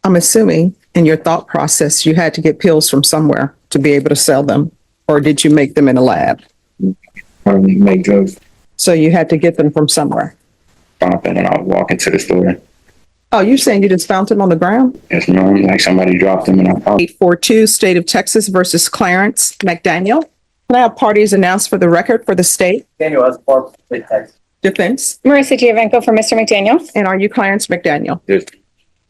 I'm assuming in your thought process, you had to get pills from somewhere to be able to sell them, or did you make them in a lab? I make drugs. So you had to get them from somewhere. Found them when I was walking to the store. Oh, you're saying you just found them on the ground? Yes, ma'am. Like somebody dropped them and I found. 842, State of Texas versus Clarence McDaniel. Can I have parties announced for the record for the state? Daniel as for Texas. Defense. Marissa Giovanco for Mr. McDaniel. And are you Clarence McDaniel? Yes.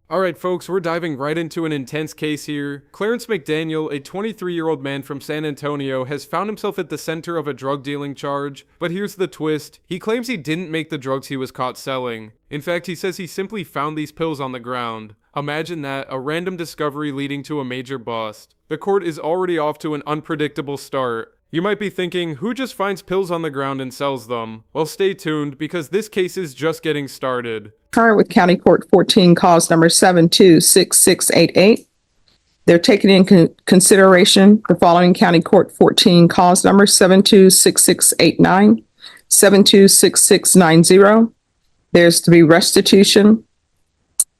All right, folks, we're diving right into an intense case here. Clarence McDaniel, a 23-year-old man from San Antonio, has found himself at the center of a drug dealing charge. But here's the twist. He claims he didn't make the drugs he was caught selling. In fact, he says he simply found these pills on the ground. Imagine that, a random discovery leading to a major bust. The court is already off to an unpredictable start. You might be thinking, who just finds pills on the ground and sells them? Well, stay tuned, because this case is just getting started. Current with County Court 14, cause number 726688. They're taking in consideration the following County Court 14, cause number 726689, 726690. There's to be restitution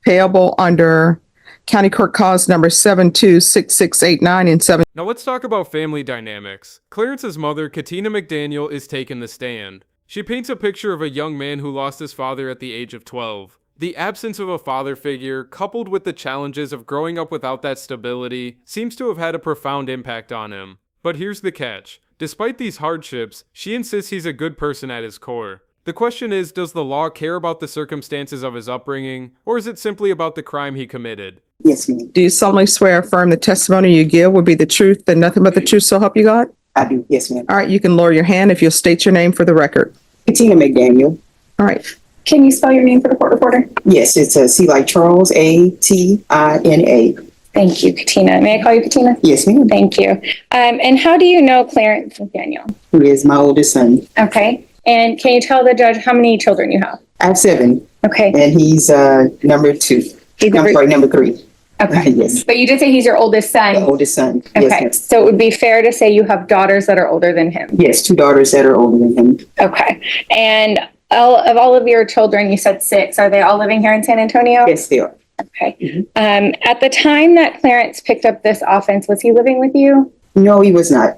payable under County Court cause number 726689 and 7. Now let's talk about family dynamics. Clarence's mother, Katina McDaniel, is taking the stand. She paints a picture of a young man who lost his father at the age of 12. The absence of a father figure, coupled with the challenges of growing up without that stability, seems to have had a profound impact on him. But here's the catch. Despite these hardships, she insists he's a good person at his core. The question is, does the law care about the circumstances of his upbringing, or is it simply about the crime he committed? Yes, ma'am. Do you solemnly swear or affirm the testimony you give will be the truth and nothing but the truth, so help you God? I do, yes, ma'am. All right, you can lower your hand if you'll state your name for the record. Katina McDaniel. All right. Can you spell your name for the court reporter? Yes, it's a C like Charles, A-T-I-N-A. Thank you, Katina. May I call you Katina? Yes, ma'am. Thank you. And how do you know Clarence McDaniel? Who is my oldest son. Okay. And can you tell the judge how many children you have? I have 7. Okay. And he's number 2. Number 3. Okay. Yes. But you did say he's your oldest son. The oldest son. Okay. Yes, So it would be fair to say you have daughters that are older than him. yes, 2 daughters that are older than him. Okay. And all of your children, you said 6, are they all living here in San Antonio? Yes, they are. Okay. At the time that Clarence picked up this offense, was he living with you? No, he was not.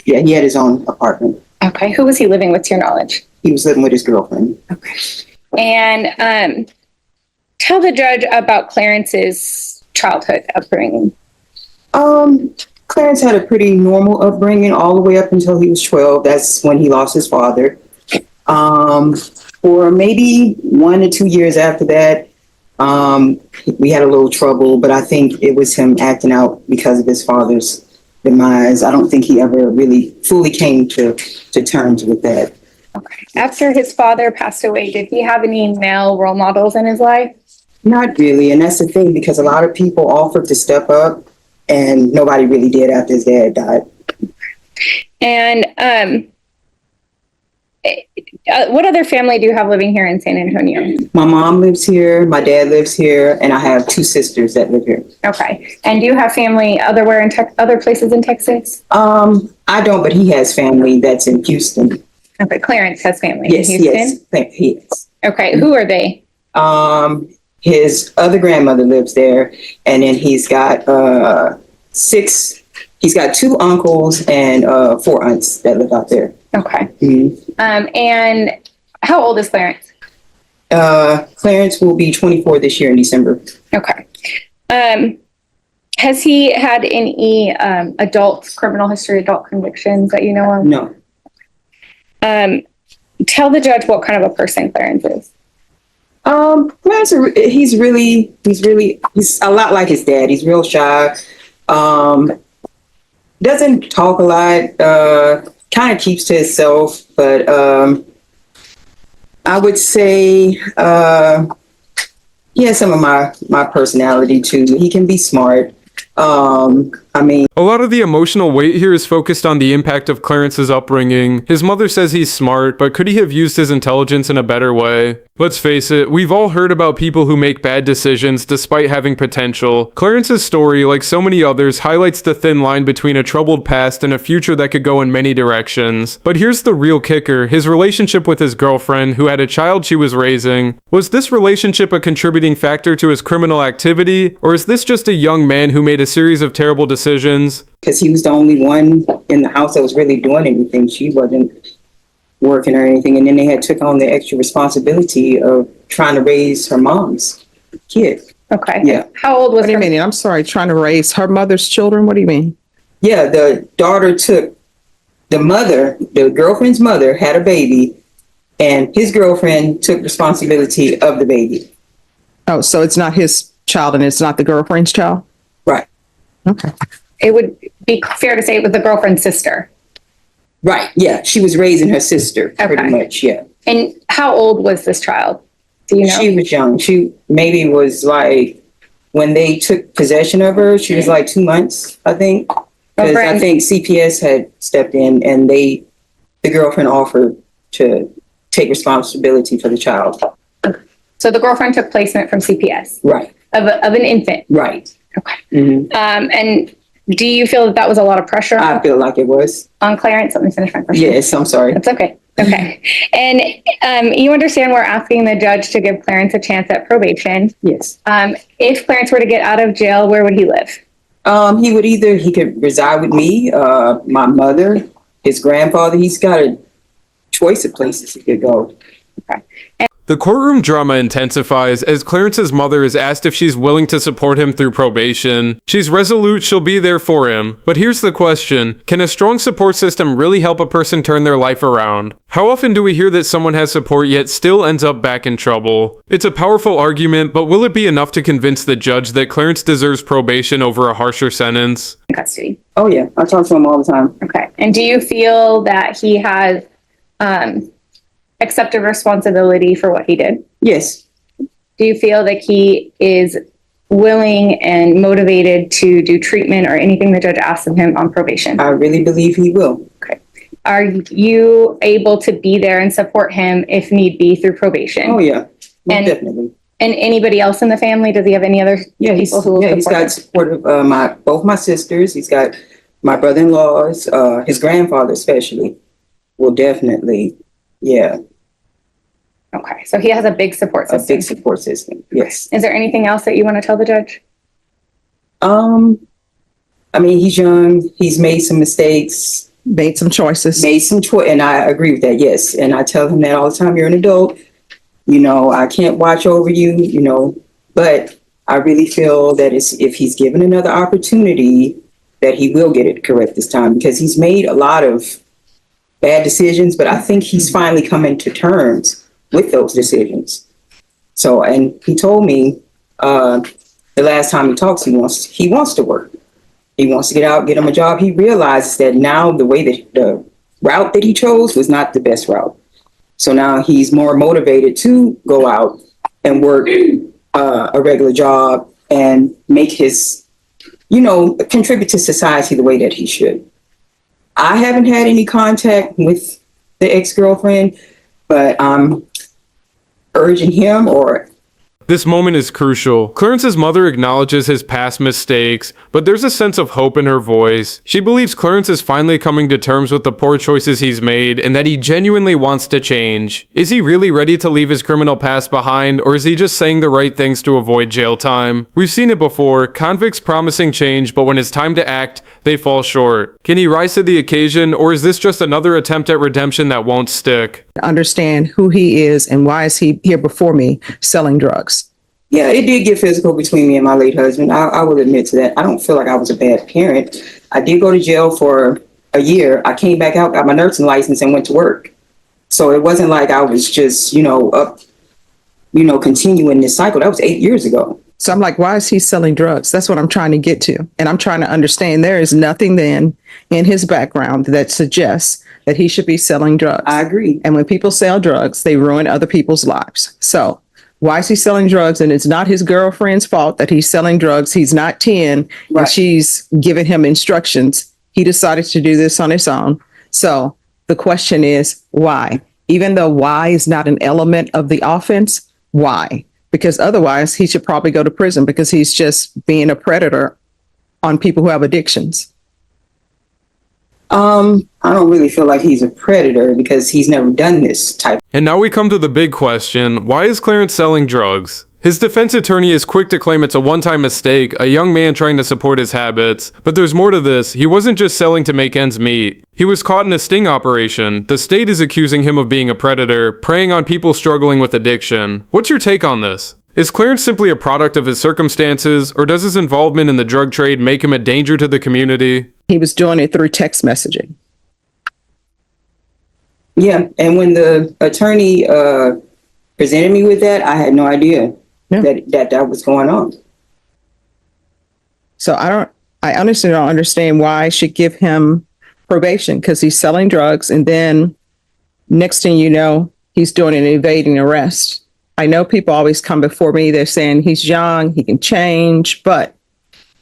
Yeah, he had his own apartment. Okay. Who was he living with, to your knowledge? He was living with his girlfriend. Okay. And tell the judge about Clarence's childhood upbringing. Clarence had a pretty normal upbringing all the way up until he was 12. That's when he lost his father. For maybe 1 to 2 years after that, we had a little trouble, but I think it was him acting out because of his father's demise. I don't think he ever really fully came to terms with that. Okay. After his father passed away, did he have any male role models in his life? Not really, and that's the thing, because a lot of people offered to step up, and nobody really did after his dad died. And what other family do you have living here in San Antonio? My mom lives here, my dad lives here, and I have 2 sisters that live here. Okay. And do you have family other places in Texas? I don't, but he has family that's in Houston. Okay. Clarence has family Yes, in Houston? yes, he is. Okay. Who are they? His other grandmother lives there, and then he's got 2 uncles and 4 aunts that live out there. Okay. Mm-hmm. And how old is Clarence? Clarence will be 24 this year in December. Okay. Has he had any adult convictions that you know of? No. Tell the judge what kind of a person Clarence is. Clarence, he's a lot like his dad. He's real shy. Doesn't talk a lot. Kind of keeps to himself, but I would say he has some of my personality too. He can be smart. I mean, A lot of the emotional weight here is focused on the impact of Clarence's upbringing. His mother says he's smart, but could he have used his intelligence in a better way? Let's face it, we've all heard about people who make bad decisions despite having potential. Clarence's story, like so many others, highlights the thin line between a troubled past and a future that could go in many directions. But here's the real kicker, his relationship with his girlfriend, who had a child she was raising. Was this relationship a contributing factor to his criminal activity, or is this just a young man who made a series of terrible decisions? because he was the only one in the house that was really doing anything. She wasn't working or anything. And then they had took on the extra responsibility of trying to raise her mom's kid. Okay. Yeah. How old was What do you her? mean? I'm sorry, trying to raise her mother's children? What do you mean? Yeah, the daughter took the mother, the girlfriend's mother had a baby, and his girlfriend took responsibility of the baby. Oh, so it's not his child and it's not the girlfriend's child? Right. Okay. It would be fair to say it was the girlfriend's sister. Right. Yeah. She was raising her sister pretty Okay. much. Yeah. And how old was this child? Do you know? She was young. She maybe was like, when they took possession of her, she was like 2 months, I think. Because I Brandon. think CPS had stepped in and the girlfriend offered to take responsibility for the child. So the girlfriend took placement from CPS Right. of an infant. Right. Okay. hmm And do you feel that was a lot of pressure I feel like it was. on Clarence? Let me finish my question. Yes. I'm sorry. That's okay. Okay. And you understand we're asking the judge to give Clarence a chance at probation. Yes. If Clarence were to get out of jail, where would he live? He could reside with me, my mother, his grandfather. He's got a choice of places he could go. The courtroom drama intensifies as Clarence's mother is asked if she's willing to support him through probation. She's resolute she'll be there for him. But here's the question, can a strong support system really help a person turn their life around? How often do we hear that someone has support yet still ends up back in trouble? It's a powerful argument, but will it be enough to convince the judge that Clarence deserves probation over a harsher sentence? In custody. Oh yeah, I talk to him all the time. Okay. And do you feel that he has accepted responsibility for what he did? Yes. Do you feel that he is willing and motivated to do treatment or anything the judge asks of him on probation? I really believe he will. Are you able to be there and support him if need be through probation? Oh yeah, most And- definitely. And anybody else in the family? Does he have any other Yeah, he's, people who will yeah, he's support got him? support of both my sisters. He's got my brother-in-laws, his grandfather especially will definitely, yeah, Okay, so he has a big support a system. big support system. Yes. Is there anything else that you want to tell the judge? I mean, he's young. He's made some mistakes, Made some choices. made some choice, and I agree with that. Yes, and I tell him that all the time. You're an adult. You know, I can't watch over you. You know, but I really feel that if he's given another opportunity, that he will get it correct this time because he's made a lot of bad decisions. But I think he's finally coming to terms with those decisions. So, and he told me the last time he talks, he wants to work. He wants to get out, get him a job. He realizes that now the way that the route that he chose was not the best route. So now he's more motivated to go out and work a regular job and make his, contribute to society the way that he should. I haven't had any contact with the ex-girlfriend, but I'm urging him or This moment is crucial. Clarence's mother acknowledges his past mistakes, but there's a sense of hope in her voice. She believes Clarence is finally coming to terms with the poor choices he's made and that he genuinely wants to change. Is he really ready to leave his criminal past behind, or is he just saying the right things to avoid jail time? We've seen it before, convicts promising change, but when it's time to act, they fall short. Can he rise to the occasion, or is this just another attempt at redemption that won't stick? Understand who he is and why is he here before me selling drugs. yeah, it did get physical between me and my late husband. I will admit to that. I don't feel like I was a bad parent. I did go to jail for a year. I came back out, got my nursing license and went to work. So it wasn't like I was just, continuing this cycle. That was 8 years ago. So I'm like, why is he selling drugs? That's what I'm trying to get to. And I'm trying to understand there is nothing then in his background that suggests that he should be selling drugs. I agree. And when people sell drugs, they ruin other people's lives. So Why is he selling drugs? And it's not his girlfriend's fault that he's selling drugs. He's not 10 and Right. she's giving him instructions. He decided to do this on his own. So the question is, why? Even though why is not an element of the offense, why? Because otherwise he should probably go to prison because he's just being a predator on people who have addictions. I don't really feel like he's a predator because he's never done this type. And now we come to the big question, why is Clarence selling drugs? His defense attorney is quick to claim it's a one-time mistake, a young man trying to support his habits. But there's more to this. He wasn't just selling to make ends meet. He was caught in a sting operation. The state is accusing him of being a predator, preying on people struggling with addiction. What's your take on this? Is Clarence simply a product of his circumstances, or does his involvement in the drug trade make him a danger to the community? He was doing it through text messaging. Yeah, and when the attorney presented me with that, I had no idea Yeah. that was going on. So I honestly don't understand why I should give him probation because he's selling drugs. And then next thing you know, he's doing an evading arrest. I know people always come before me. They're saying he's young, he can change, but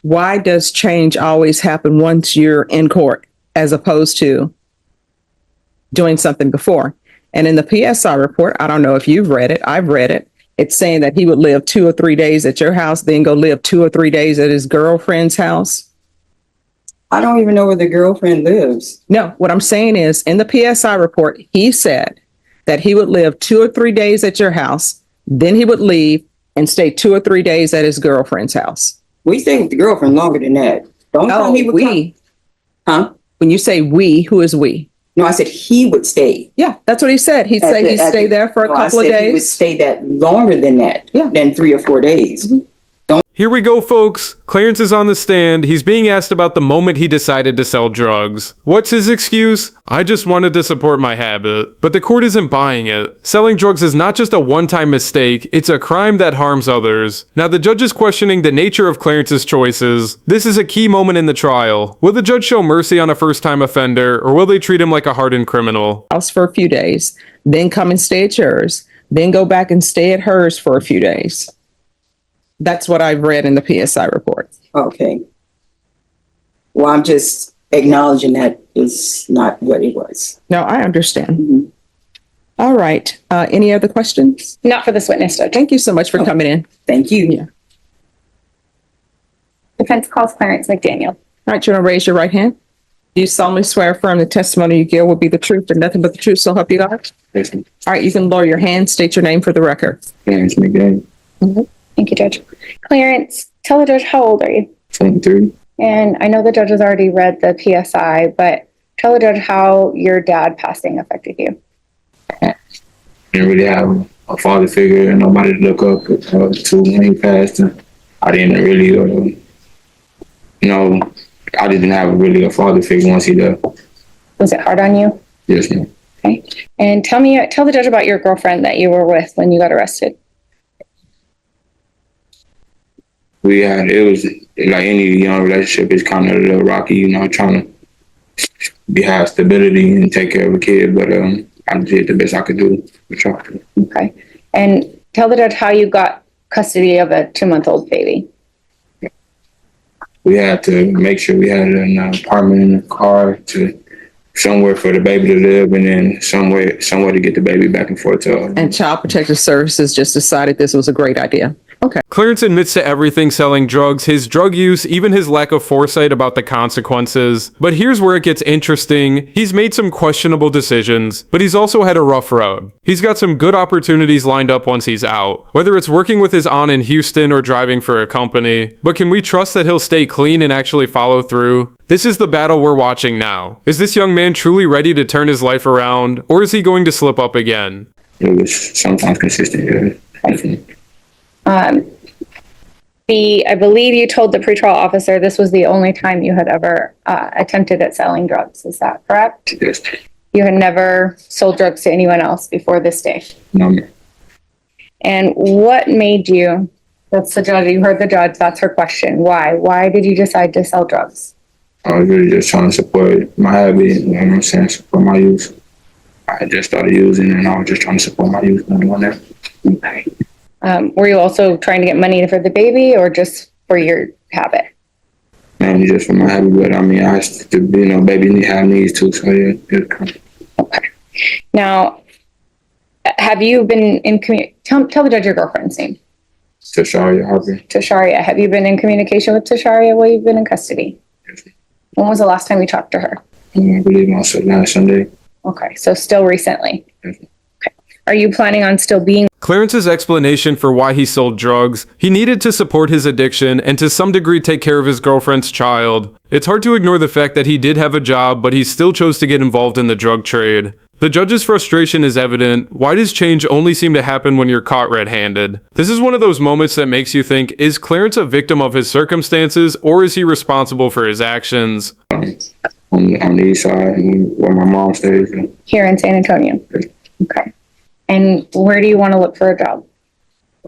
why does change always happen once you're in court as opposed to doing something before? And in the PSI report, I don't know if you've read it. I've read it. It's saying that he would live 2 or 3 days at your house, then go live 2 or 3 days at his girlfriend's house. I don't even know where the girlfriend lives. No, what I'm saying is in the PSI report, he said that he would live 2 or 3 days at your house, then he would leave and stay 2 or 3 days at his girlfriend's house. We stayed with the girlfriend longer than that. Don't tell me he would we. come. Huh? When you say we, who is we? No, I said he would stay. Yeah, that's what he said. He'd say he'd stay there for a No, I couple of said he would days. stay that longer than that. Yeah. Than 3 or 4 days. Here we go, folks. Clarence is on the stand. He's being asked about the moment he decided to sell drugs. What's his excuse? I just wanted to support my habit. But the court isn't buying it. Selling drugs is not just a one-time mistake, it's a crime that harms others. Now, the judge is questioning the nature of Clarence's choices. This is a key moment in the trial. Will the judge show mercy on a first-time offender, or will they treat him like a hardened criminal? House for a few days, then come and stay at yours, then go back and stay at hers for a few days. That's what I've read in the PSI report. Okay. Well, I'm just acknowledging that is not what it was. No, I understand. Mhm. All right. Any other questions? Not for this witness, Judge. Thank you so much for coming in. Thank you. Yeah. Defense calls Clarence McDaniel. All right, you want to raise your right hand? Do you solemnly swear affirm the testimony you give will be the truth and nothing but the truth, so help you God? Yes, ma'am. All right, you can lower your hand, state your name for the record. Clarence McDaniel, Thank you, Judge. Clarence, tell the judge, how old are you? 23. And I know the judge has already read the PSI, but tell the judge how your dad passing affected you. Didn't really have a father figure, nobody to look up to when he passed. And I didn't really, I didn't have really a father figure once he died. Was it hard on you? Yes, ma'am. Okay. And tell the judge about your girlfriend that you were with when you got arrested. It was like any young relationship, it's kind of a little rocky, trying to have stability and take care of a kid. But I did the best I could do. Okay. And tell the judge how you got custody of a 2-month-old baby. We had to make sure we had an apartment in the car to somewhere for the baby to live, and then somewhere to get the baby back and forth to. And Child Protective Services just decided this was a great idea. Okay. Clarence admits to everything selling drugs, his drug use, even his lack of foresight about the consequences. But here's where it gets interesting. He's made some questionable decisions, but he's also had a rough road. He's got some good opportunities lined up once he's out, whether it's working with his aunt in Houston or driving for a company. But can we trust that he'll stay clean and actually follow through? This is the battle we're watching now. Is this young man truly ready to turn his life around, or is he going to slip up again? It was sometimes consistent, yeah. I believe you told the pretrial officer this was the only time you had ever attempted at selling drugs. Is that correct? Yes. You had never sold drugs to anyone else before this day. No, ma'am. And what made you, that's the judge, you heard the judge, that's her question. Why? Why did you decide to sell drugs? I was really just trying to support my habit, you know what I'm saying, support my use. I had just started using and I was just trying to support my use and doing that. Okay. Were you also trying to get money for the baby or just for your habit? And just for my habit, but I mean, I still, baby need have needs too, so yeah. Okay. Now, have you been in tell the judge your girlfriend's name. Tasharia Harper. Tasharia. Have you been in communication with Tasharia while you've been in custody? Yes. When was the last time you talked to her? I believe also last Sunday. Okay, so still recently. Yes. Okay. Are you planning on still being? Clarence's explanation for why he sold drugs: he needed to support his addiction and to some degree take care of his girlfriend's child. It's hard to ignore the fact that he did have a job, but he still chose to get involved in the drug trade. The judge's frustration is evident. Why does change only seem to happen when you're caught red-handed? This is one of those moments that makes you think, is Clarence a victim of his circumstances, or is he responsible for his actions? On the east side, where my mom stays. Here in San Antonio? Okay. And where do you want to look for a job?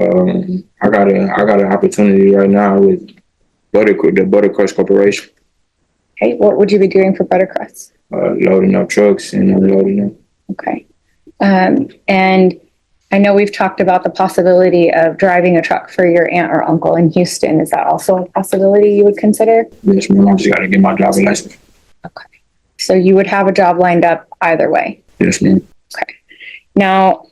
I got an opportunity right now with the Buttercrust Corporation. Okay, what would you be doing for Buttercrust? Loading up trucks and unloading them. Okay. And I know we've talked about the possibility of driving a truck for your aunt or uncle in Houston. Is that also a possibility you would consider? Yes, ma'am. I just got to get my driver's license. Okay. So you would have a job lined up either way? Yes, ma'am. Okay. Now,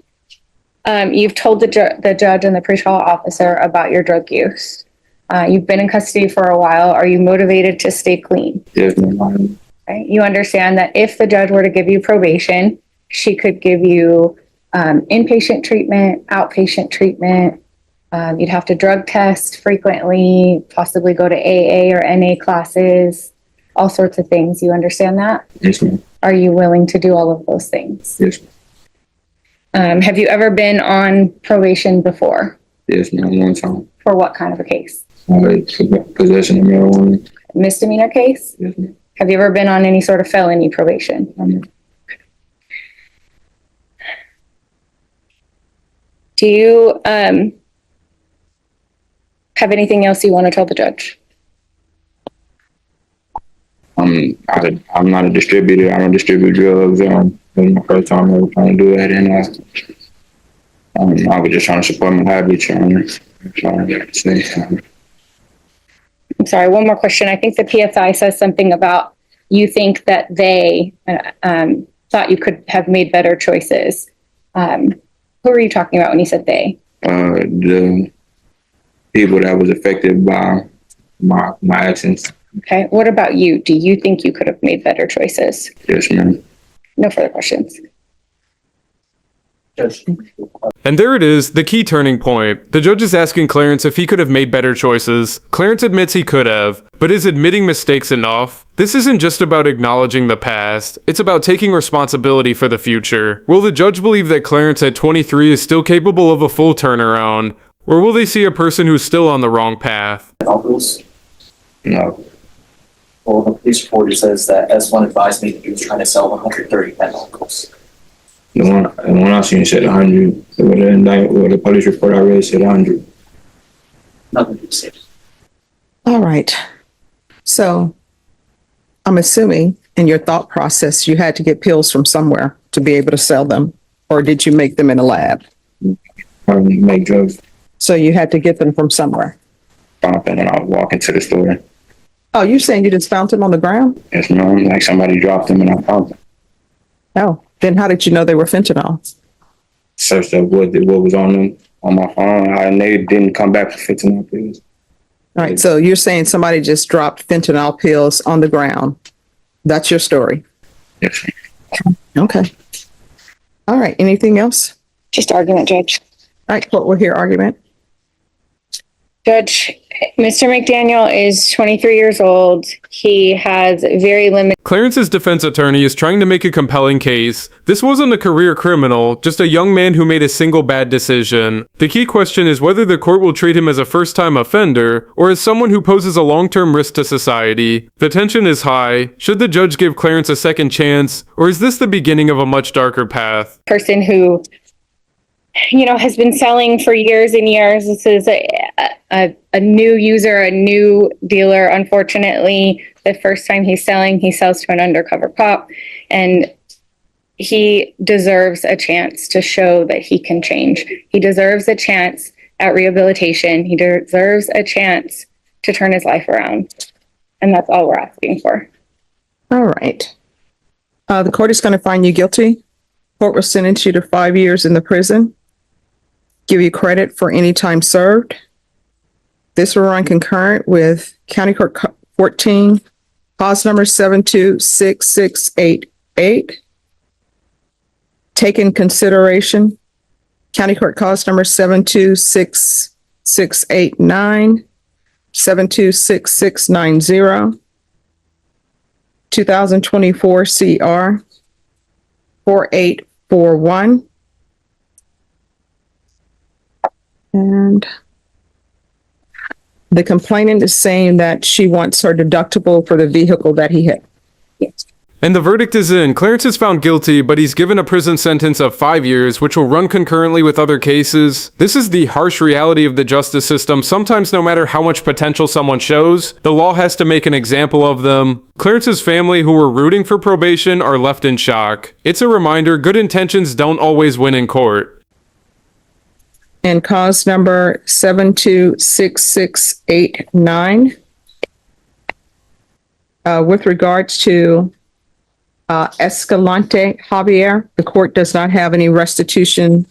you've told the judge and the pretrial officer about your drug use. You've been in custody for a while. Are you motivated to stay clean? Yes, ma'am. Okay. You understand that if the judge were to give you probation, she could give you inpatient treatment, outpatient treatment. You'd have to drug test frequently, possibly go to AA or NA classes, all sorts of things. You understand that? Yes, ma'am. Are you willing to do all of those things? Yes, ma'am. Have you ever been on probation before? Yes, ma'am. One time. For what kind of a case? Possession of marijuana. Misdemeanor case? Yes, ma'am. Have you ever been on any sort of felony probation? Do you have anything else you want to tell the judge? I'm not a distributor. I don't distribute drugs. It was my first time ever trying to do that, and I was just trying to support my habit, trying to stay. I'm sorry, one more question. I think the PSI says something about you think that they thought you could have made better choices. Who are you talking about when you said they? The people that was affected by my actions. Okay. What about you? Do you think you could have made better choices? Yes, ma'am. No further questions. Judge. And there it is, the key turning point. The judge is asking Clarence if he could have made better choices. Clarence admits he could have, but is admitting mistakes enough? This isn't just about acknowledging the past, it's about taking responsibility for the future. Will the judge believe that Clarence at 23 is still capable of a full turnaround? Or will they see a person who's still on the wrong path? Uncles. No. Well, the police report says that S1 advised me that he was trying to sell 130 pen uncles. The one I seen said 100. The police report I read said 100. Nothing to say. All right. So I'm assuming in your thought process, you had to get pills from somewhere to be able to sell them, or did you make them in a lab? I make drugs. So you had to get them from somewhere. Found them when I was walking to the store. Oh, you're saying you just found them on the ground? Yes, ma'am. Like somebody dropped them and I found them. Oh, then how did you know they were fentanyl? Searched up what was on them on my phone, and they didn't come back for fentanyl pills. All right. So you're saying somebody just dropped fentanyl pills on the ground. That's your story. Yes, Okay. All right. Anything else? Just argument, Judge. All right. Court will hear argument. Judge, Mr. McDaniel is 23 years old. He has very limited. Clarence's defense attorney is trying to make a compelling case. This wasn't a career criminal, just a young man who made a single bad decision. The key question is whether the court will treat him as a first-time offender or as someone who poses a long-term risk to society. The tension is high. Should the judge give Clarence a second chance, or is this the beginning of a much darker path? Person who, has been selling for years and years. This is a new user, a new dealer. Unfortunately, the first time he's selling, he sells to an undercover cop, and he deserves a chance to show that he can change. He deserves a chance at rehabilitation. He deserves a chance to turn his life around. And that's all we're asking for. All right. The court is going to find you guilty. Court will sentence you to 5 years in the prison. Give you credit for any time served. This will run concurrent with County Court 14, cause number 726688. Take in consideration County Court cause number 726689, 726690, 2024 CR 4841. And the complainant is saying that she wants her deductible for the vehicle that he hit. And the verdict is in. Clarence is found guilty, but he's given a prison sentence of 5 years, which will run concurrently with other cases. This is the harsh reality of the justice system. Sometimes, no matter how much potential someone shows, the law has to make an example of them. Clarence's family, who were rooting for probation, are left in shock. It's a reminder, good intentions don't always win in court. And cause number 726689. With regards to Escalante Javier, the court does not have any restitution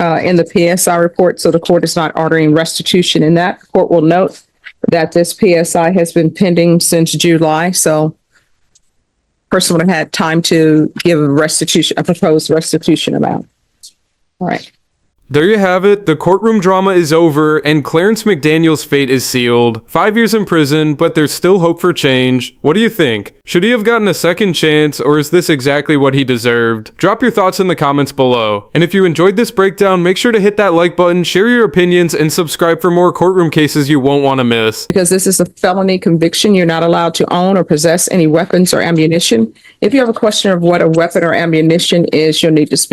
in the PSI report, so the court is not ordering restitution in that. Court will note that this PSI has been pending since July, so person would have had time to give a proposed restitution amount. All right. There you have it. The courtroom drama is over, and Clarence McDaniel's fate is sealed. 5 years in prison, but there's still hope for change. What do you think? Should he have gotten a second chance, or is this exactly what he deserved? Drop your thoughts in the comments below. And if you enjoyed this breakdown, make sure to hit that like button, share your opinions, and subscribe for more courtroom cases you won't want to miss. Because this is a felony conviction, you're not allowed to own or possess any weapons or ammunition. If you have a question of what a weapon or ammunition is, you'll need to speak